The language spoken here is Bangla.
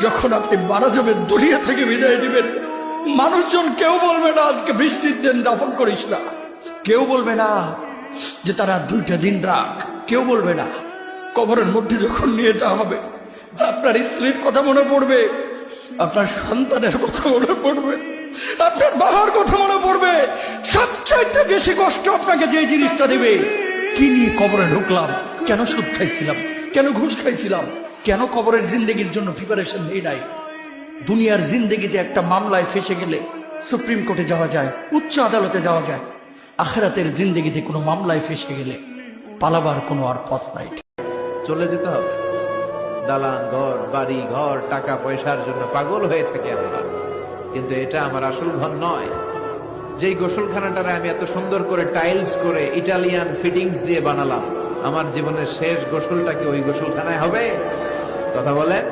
যখন আপনি মারা যাবেন, দুনিয়া থেকে বিদায় নেবেন, মানুষজন কেউ বলবে না আজকে বৃষ্টির দিন দাফন করিস না, কেউ বলবে না যে তারা 2টা দিন রাখ, কেউ বলবে না। কবরের মধ্যে যখন নিয়ে যাওয়া হবে, আপনার স্ত্রীর কথা মনে পড়বে, আপনার সন্তানের কথা মনে পড়বে, আপনার বাবার কথা মনে পড়বে। সবচাইতে বেশি কষ্ট আপনাকে যে জিনিসটা দেবে, কি নিয়ে কবরে ঢুকলাম, কেন সুদ খাইছিলাম, কেন ঘুষ খাইছিলাম, কেন কবরের জিন্দেগির জন্য প্রিপারেশন নেই নাই। দুনিয়ার জিন্দেগিতে একটা মামলায় ফেসে গেলে সুপ্রিম কোর্টে যাওয়া যায়, উচ্চ আদালতে যাওয়া যায়। আখিরাতের জিন্দেগিতে কোনো মামলায় ফেসে গেলে পালাবার কোনো আর পথ নাই। চলে যেতে হবে। দালান ঘর, বাড়ি ঘর, টাকা পয়সার জন্য পাগল হয়ে থাকে আমরা, কিন্তু এটা আমার আসল ঘর নয়। যেই গোসলখানাটারে আমি এত সুন্দর করে টাইলস করে ইটালিয়ান ফিটিংস দিয়ে বানালাম, আমার জীবনের শেষ গোসলটা কি ওই গোসলখানায় হবে? কথা বলেন।